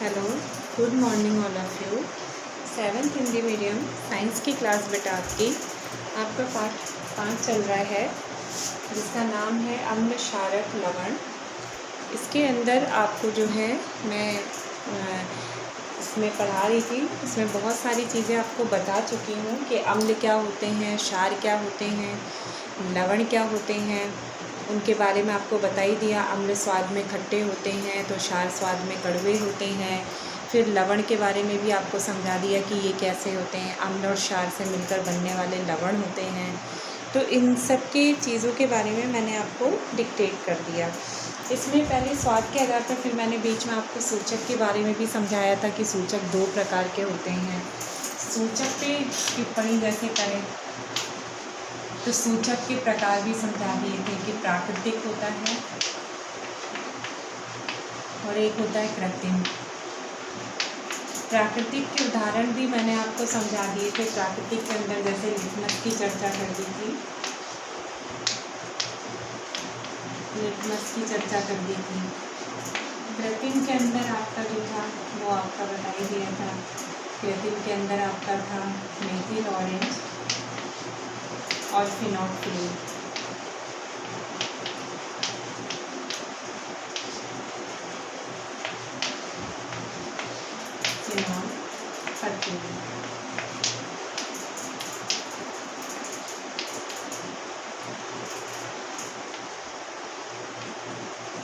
Hello, good morning all of you. Seventh Hindi medium science की class बेटा आपका पाठ 5 चल रहा है, जिसका नाम है अम्ल क्षारक लवण। इसके अंदर आपको जो है मैं इसमें पढ़ा रही थी, इसमें बहुत सारी चीज़ें आपको बता चुकी हूँ कि अम्ल क्या होते हैं, क्षार क्या होते हैं, लवण क्या होते हैं, उनके बारे में आपको बता ही दिया। अम्ल स्वाद में खट्टे होते हैं तो क्षार स्वाद में कड़वे होते हैं। फिर लवण के बारे में भी आपको समझा दिया कि ये कैसे होते हैं, अम्ल और क्षार से मिलकर बनने वाले लवण होते हैं। तो इन सब की चीज़ों के बारे में मैंने आपको डिक्टेट कर दिया। इसमें पहले स्वाद के आधार पर फिर मैंने बीच में आपको सूचक के बारे में भी समझाया था कि सूचक 2 प्रकार के होते हैं। सूचक पे टिप्पणी जैसे करें तो सूचक के प्रकार भी समझा दिए थे कि प्राकृतिक होता है और एक होता है कृत्रिम। प्राकृतिक के उदाहरण भी मैंने आपको समझा दिए थे। प्राकृतिक के अंदर जैसे लिटमस की चर्चा कर दी थी, लिटमस की चर्चा कर दी थी। कृत्रिम के अंदर आपका जो था वो आपका बता ही दिया था। कृत्रिम के अंदर आपका था मेथिल ऑरेंज और फिनोल्फिलीन।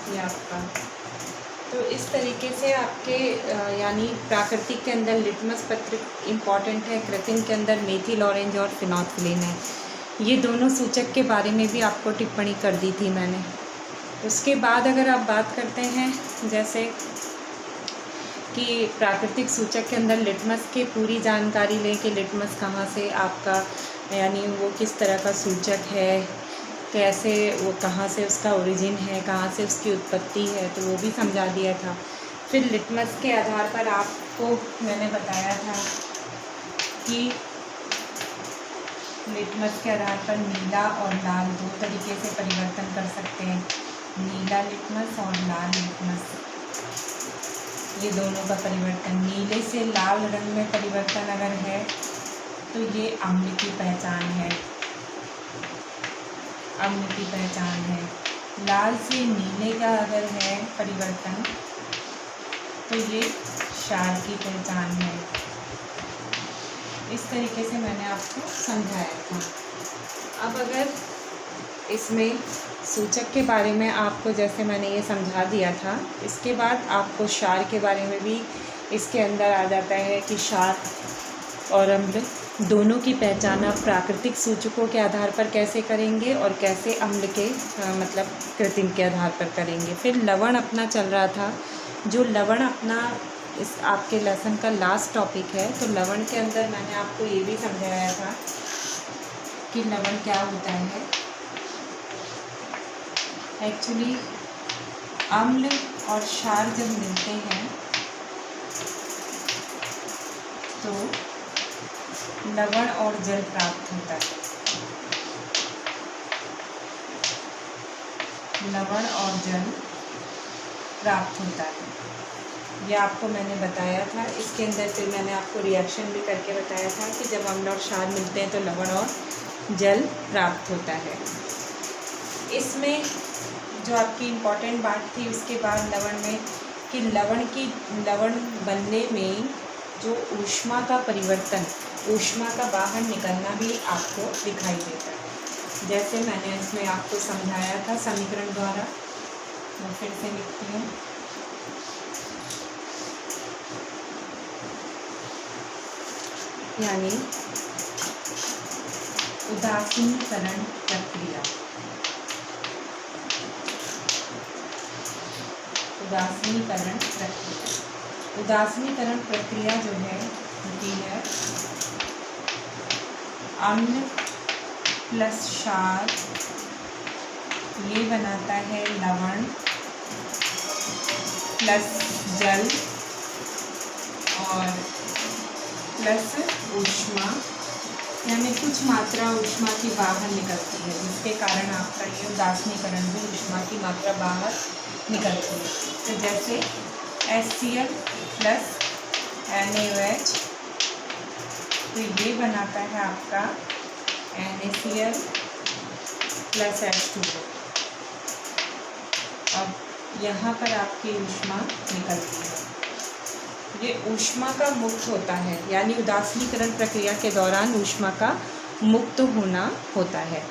ये आपका तो इस तरीके से आपके यानी प्राकृतिक के अंदर लिटमस पत्र इम्पॉर्टेंट है, कृत्रिम के अंदर मेथिल ऑरेंज और फिनोल्फिलीन है। ये दोनों सूचक के बारे में भी आपको टिप्पणी कर दी थी मैंने। उसके बाद अगर आप बात करते हैं जैसे कि प्राकृतिक सूचक के अंदर लिटमस की पूरी जानकारी लें कि लिटमस कहाँ से आपका यानी वो किस तरह का सूचक है, कैसे वो कहाँ से उसका ओरिजिन है, कहाँ से उसकी उत्पत्ति है, तो वो भी समझा दिया था। फिर लिटमस के आधार पर आपको मैंने बताया था कि लिटमस के आधार पर नीला और लाल 2 तरीके से परिवर्तन कर सकते हैं। नीला लिटमस और लाल लिटमस, ये दोनों का परिवर्तन। नीले से लाल रंग में परिवर्तन अगर है तो ये अम्ल की पहचान है, अम्ल की पहचान है। लाल से नीले का अगर है परिवर्तन तो ये क्षार की पहचान है। इस तरीके से मैंने आपको समझाया था। अब अगर इसमें सूचक के बारे में आपको जैसे मैंने ये समझा दिया था, इसके बाद आपको क्षार के बारे में भी इसके अंदर आ जाता है कि क्षार और अम्ल दोनों की पहचान आप प्राकृतिक सूचकों के आधार पर कैसे करेंगे और कैसे अम्ल के मतलब कृत्रिम के आधार पर करेंगे। फिर लवण अपना चल रहा था, जो लवण अपना इस आपके लेसन का लास्ट टॉपिक है। तो लवण के अंदर मैंने आपको ये भी समझाया था कि लवण क्या होता है। एक्चुअली अम्ल और क्षार जब मिलते हैं तो लवण और जल प्राप्त होता है। लवण और जल प्राप्त होता है, ये आपको मैंने बताया था। इसके अंदर फिर मैंने आपको रिएक्शन भी करके बताया था कि जब अम्ल और क्षार मिलते हैं तो लवण और जल प्राप्त होता है। इसमें जो आपकी इम्पॉर्टेंट बात थी उसके बाद लवण में कि लवण बनने में जो ऊष्मा का परिवर्तन, ऊष्मा का बाहर निकलना भी आपको दिखाई देता है। जैसे मैंने इसमें आपको समझाया था समीकरण द्वारा, मैं फिर से लिखती हूँ। यानी उदासीनीकरण प्रक्रिया, उदासीनीकरण प्रक्रिया, उदासीनीकरण प्रक्रिया जो है होती है अम्ल प्लस क्षार, ये बनाता है लवण प्लस जल और प्लस ऊष्मा, यानी कुछ मात्रा ऊष्मा की बाहर निकलती है, जिसके कारण आपका ये उदासीनीकरण भी ऊष्मा की मात्रा बाहर निकलती है। तो जैसे HCl प्लस NaOH, तो ये बनाता है आपका NaCl प्लस H2O। अब यहाँ पर आपकी ऊष्मा निकलती है, ये ऊष्मा का मुक्त होता है, यानी उदासीनीकरण प्रक्रिया के दौरान ऊष्मा का मुक्त होना होता है।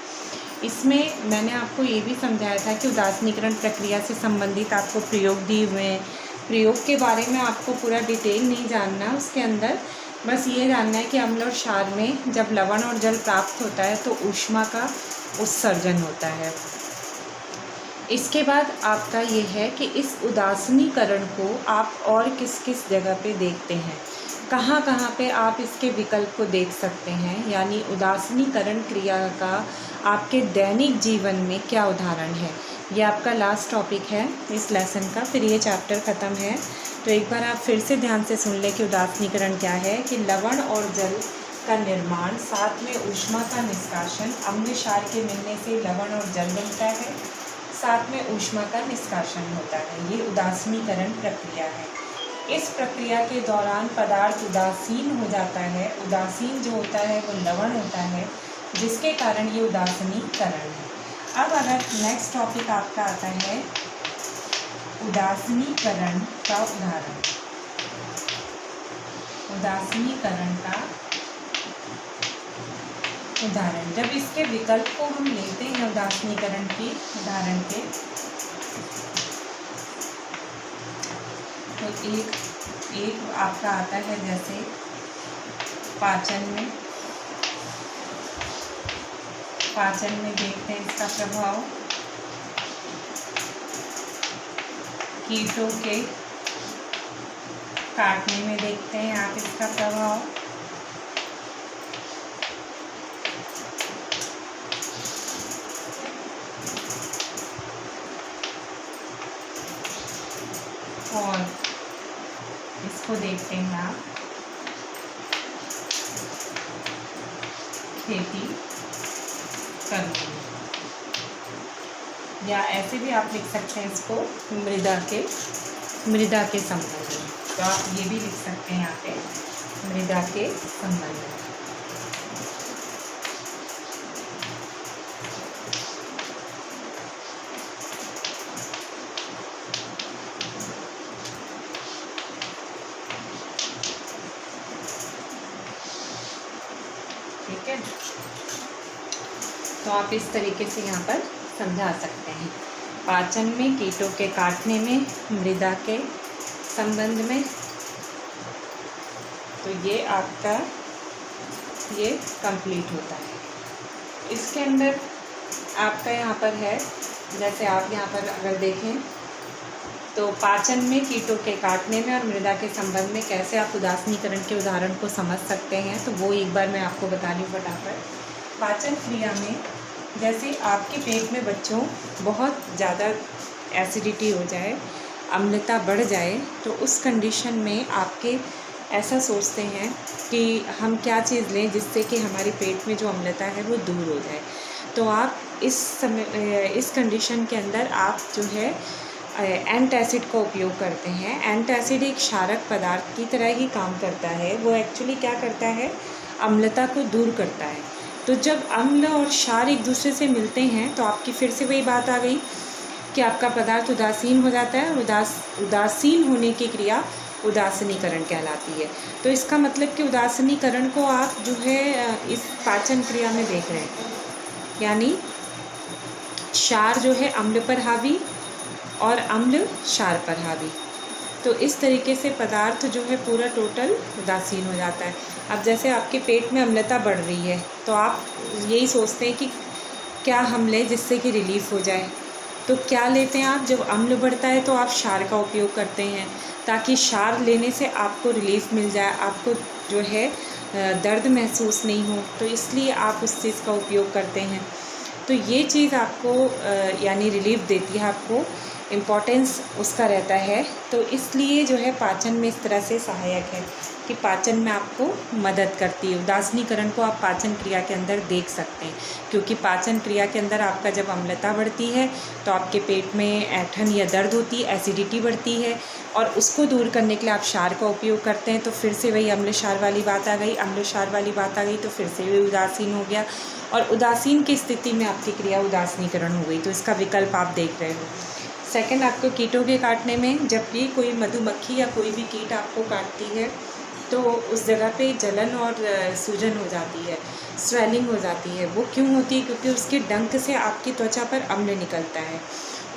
इसमें मैंने आपको ये भी समझाया था कि उदासीनीकरण प्रक्रिया से संबंधित आपको प्रयोग दिए हुए हैं। प्रयोग के बारे में आपको पूरा डिटेल नहीं जानना, उसके अंदर बस ये जानना है कि अम्ल और क्षार में जब लवण और जल प्राप्त होता है तो ऊष्मा का उत्सर्जन होता है। इसके बाद आपका ये है कि इस उदासीनीकरण को आप और किस किस जगह पे देखते हैं, कहाँ कहाँ पे आप इसके विकल्प को देख सकते हैं, यानी उदासीनीकरण क्रिया का आपके दैनिक जीवन में क्या उदाहरण है। ये आपका लास्ट टॉपिक है इस लेसन का, फिर ये चैप्टर ख़त्म है। तो एक बार आप फिर से ध्यान से सुन लें कि उदासीनीकरण क्या है, कि लवण और जल का निर्माण, साथ में ऊष्मा का निष्कासन, अम्ल क्षार के मिलने से लवण और जल बनता है, साथ में ऊष्मा का निष्कासन होता है। ये उदासीनीकरण प्रक्रिया है। इस प्रक्रिया के दौरान पदार्थ उदासीन हो जाता है। उदासीन जो होता है वो लवण होता है, जिसके कारण ये उदासीनीकरण है। अब अगर नेक्स्ट टॉपिक आपका आता है उदासीनीकरण का उदाहरण। उदासीनीकरण का उदाहरण, जब इसके विकल्प को हम लेते हैं उदासीनीकरण के उदाहरण के, तो एक आपका आता है जैसे पाचन में देखते हैं इसका प्रभाव, कीटों के काटने में देखते हैं आप इसका प्रभाव, और इसको देखते हैं आप खेती करने में, या ऐसे भी आप लिख सकते हैं इसको मृदा के संबंध में। तो आप ये भी लिख सकते हैं यहाँ पे मृदा के संबंध में। ठीक है, तो आप इस तरीके से यहाँ पर समझा सकते हैं। पाचन में, कीटों के काटने में, मृदा के संबंध में। तो ये आपका ये कंप्लीट होता है। इसके अंदर आपका यहाँ पर है, जैसे आप यहाँ पर अगर देखें तो पाचन में, कीटों के काटने में और मृदा के संबंध में कैसे आप उदासीनीकरण के उदाहरण को समझ सकते हैं, तो वो एक बार मैं आपको बता रही हूँ फटाफट। पाचन क्रिया में जैसे आपके पेट में बच्चों बहुत ज़्यादा एसिडिटी हो जाए, अम्लता बढ़ जाए, तो उस कंडीशन में आपके ऐसा सोचते हैं कि हम क्या चीज़ लें जिससे कि हमारे पेट में जो अम्लता है वो दूर हो जाए। तो आप इस कंडीशन के अंदर आप जो है एंटासिड का उपयोग करते हैं। एंटासिड एक क्षारक पदार्थ की तरह ही काम करता है। वो एक्चुअली क्या करता है, अम्लता को दूर करता है। तो जब अम्ल और क्षार एक दूसरे से मिलते हैं तो आपकी फिर से वही बात आ गई कि आपका पदार्थ उदासीन हो जाता है। उदासीन होने की क्रिया उदासीनीकरण कहलाती है। तो इसका मतलब कि उदासीनीकरण को आप जो है इस पाचन क्रिया में देख रहे हैं, यानी क्षार जो है अम्ल पर हावी और अम्ल क्षार पर हावी। तो इस तरीके से पदार्थ जो है पूरा टोटल उदासीन हो जाता है। अब जैसे आपके पेट में अम्लता बढ़ रही है तो आप यही सोचते हैं कि क्या हम लें जिससे कि रिलीफ़ हो जाए। तो क्या लेते हैं आप, जब अम्ल बढ़ता है तो आप क्षार का उपयोग करते हैं ताकि क्षार लेने से आपको रिलीफ़ मिल जाए, आपको जो है दर्द महसूस नहीं हो, तो इसलिए आप उस चीज़ का उपयोग करते हैं। तो ये चीज़ आपको यानी रिलीफ़ देती है आपको। इम्पोर्टेंस उसका रहता है। तो इसलिए जो है पाचन में इस तरह से सहायक है कि पाचन में आपको मदद करती है। उदासीनीकरण को आप पाचन क्रिया के अंदर देख सकते हैं, क्योंकि पाचन क्रिया के अंदर आपका जब अम्लता बढ़ती है तो आपके पेट में ऐंठन या दर्द होती है, एसिडिटी बढ़ती है, और उसको दूर करने के लिए आप क्षार का उपयोग करते हैं। तो फिर से वही अम्ल क्षार वाली बात आ गई, अम्ल क्षार वाली बात आ गई, तो फिर से भी उदासीन हो गया, और उदासीन की स्थिति में आपकी क्रिया उदासीनीकरण हो गई। तो इसका विकल्प आप देख रहे हो। सेकंड, आपको कीटों के काटने में, जब भी कोई मधुमक्खी या कोई भी कीट आपको काटती है तो उस जगह पे जलन और सूजन हो जाती है, स्वेलिंग हो जाती है। वो क्यों होती है? क्योंकि उसके डंक से आपकी त्वचा पर अम्ल निकलता है,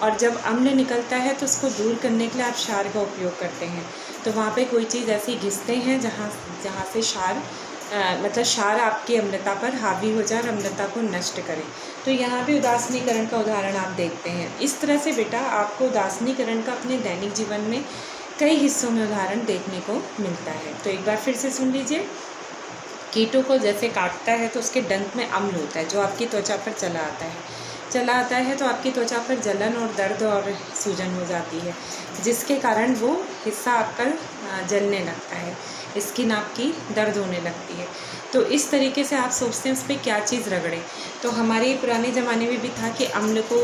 और जब अम्ल निकलता है तो उसको दूर करने के लिए आप क्षार का उपयोग करते हैं। तो वहाँ पे कोई चीज़ ऐसी घिसते हैं जहाँ से क्षार मतलब क्षार आपकी अम्लता पर हावी हो जाए और अम्लता को नष्ट करे। तो यहाँ भी उदासीनीकरण का उदाहरण आप देखते हैं। इस तरह से बेटा आपको उदासीनीकरण का अपने दैनिक जीवन में कई हिस्सों में उदाहरण देखने को मिलता है। तो एक बार फिर से सुन लीजिए। कीटों को जैसे काटता है तो उसके डंक में अम्ल होता है जो आपकी त्वचा पर चला आता है तो आपकी त्वचा पर जलन और दर्द और सूजन हो जाती है, जिसके कारण वो हिस्सा आपका जलने लगता है, स्किन आपकी दर्द होने लगती है। तो इस तरीके से आप सोचते हैं उस पर क्या चीज़ रगड़े। तो हमारे पुराने ज़माने में भी था कि अम्ल को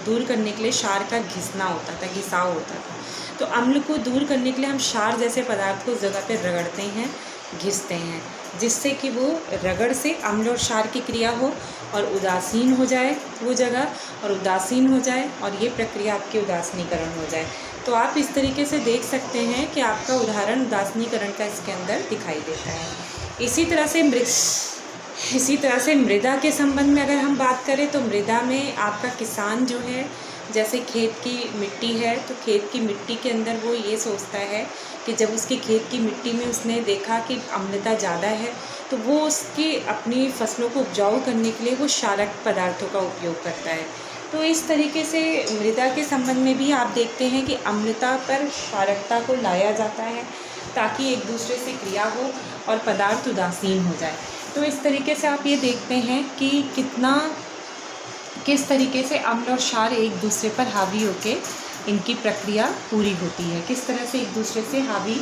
दूर करने के लिए क्षार का घिसना होता था, घिसाव होता था। तो अम्ल को दूर करने के लिए हम क्षार जैसे पदार्थ को जगह पर रगड़ते हैं, घिसते हैं, जिससे कि वो रगड़ से अम्ल और क्षार की क्रिया हो और उदासीन हो जाए वो जगह, और उदासीन हो जाए और ये प्रक्रिया आपकी उदासीनीकरण हो जाए। तो आप इस तरीके से देख सकते हैं कि आपका उदाहरण उदासीनीकरण का इसके अंदर दिखाई देता है। इसी तरह से मृदा के संबंध में अगर हम बात करें तो मृदा में आपका किसान जो है, जैसे खेत की मिट्टी है, तो खेत की मिट्टी के अंदर वो ये सोचता है कि जब उसकी खेत की मिट्टी में उसने देखा कि अम्लता ज़्यादा है तो वो उसकी अपनी फसलों को उपजाऊ करने के लिए वो क्षारक पदार्थों का उपयोग करता है। तो इस तरीके से मृदा के संबंध में भी आप देखते हैं कि अम्लता पर क्षारकता को लाया जाता है ताकि एक दूसरे से क्रिया हो और पदार्थ उदासीन हो जाए। तो इस तरीके से आप ये देखते हैं कि किस तरीके से अम्ल और क्षार एक दूसरे पर हावी होकर इनकी प्रक्रिया पूरी होती है, किस तरह से एक दूसरे से हावी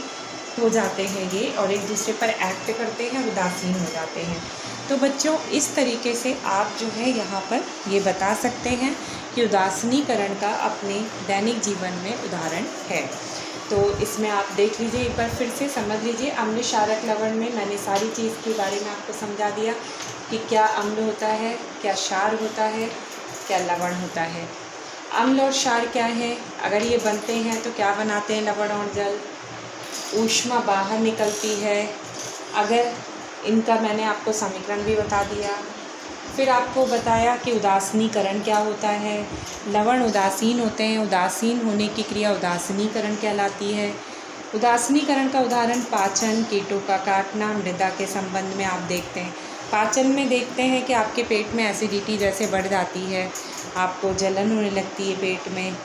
हो जाते हैं ये और एक दूसरे पर एक्ट करते हैं, उदासीन हो जाते हैं। तो बच्चों इस तरीके से आप जो है यहाँ पर ये बता सकते हैं कि उदासीनीकरण का अपने दैनिक जीवन में उदाहरण है। तो इसमें आप देख लीजिए, एक बार फिर से समझ लीजिए। अम्ल क्षारक लवण में मैंने सारी चीज़ के बारे में आपको समझा दिया कि क्या अम्ल होता है, क्या क्षार होता है, क्या लवण होता है। अम्ल और क्षार क्या है, अगर ये बनते हैं तो क्या बनाते हैं लवण और जल, ऊष्मा बाहर निकलती है। अगर इनका मैंने आपको समीकरण भी बता दिया, फिर आपको बताया कि उदासीनीकरण क्या होता है, लवण उदासीन होते हैं, उदासीन होने की क्रिया उदासीनीकरण कहलाती है। उदासीनीकरण का उदाहरण पाचन, कीटों का काटना, मृदा के संबंध में आप देखते हैं। पाचन में देखते हैं कि आपके पेट में एसिडिटी जैसे बढ़ जाती है, आपको जलन होने लगती है, पेट में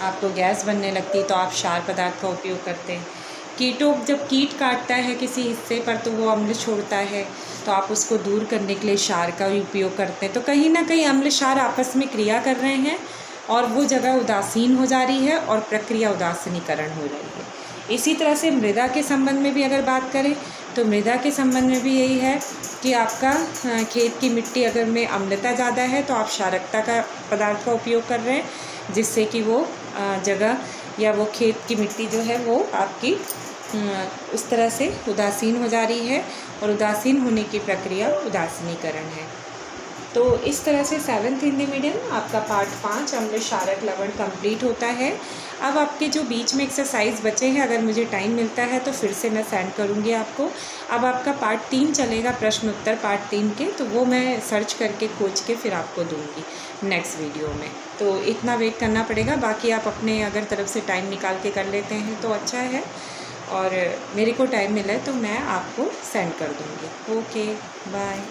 आपको गैस बनने लगती है, तो आप क्षार पदार्थ का उपयोग करते हैं। कीटों जब कीट काटता है किसी हिस्से पर तो वो अम्ल छोड़ता है, तो आप उसको दूर करने के लिए क्षार का उपयोग करते हैं। तो कहीं ना कहीं अम्ल क्षार आपस में क्रिया कर रहे हैं और वो जगह उदासीन हो जा रही है और प्रक्रिया उदासीनीकरण हो रही है। इसी तरह से मृदा के संबंध में भी अगर बात करें तो मृदा के संबंध में भी यही है कि आपका खेत की मिट्टी अगर में अम्लता ज़्यादा है तो आप क्षारकता का पदार्थ का उपयोग कर रहे हैं, जिससे कि वो जगह या वो खेत की मिट्टी जो है वो आपकी उस तरह से उदासीन हो जा रही है, और उदासीन होने की प्रक्रिया उदासीनीकरण है। तो इस तरह से 7th हिंदी मीडियम आपका पार्ट 5 अम्ल क्षारक लवण कंप्लीट होता है। अब आपके जो बीच में एक्सरसाइज बचे हैं, अगर मुझे टाइम मिलता है तो फिर से मैं सेंड करूँगी आपको। अब आपका पार्ट 3 चलेगा, प्रश्न उत्तर पार्ट 3 के, तो वो मैं सर्च करके खोज के फिर आपको दूँगी नेक्स्ट वीडियो में। तो इतना वेट करना पड़ेगा, बाकी आप अपने अगर तरफ से टाइम निकाल के कर लेते हैं तो अच्छा है, और मेरे को टाइम मिला है तो मैं आपको सेंड कर दूँगी। Okay, bye.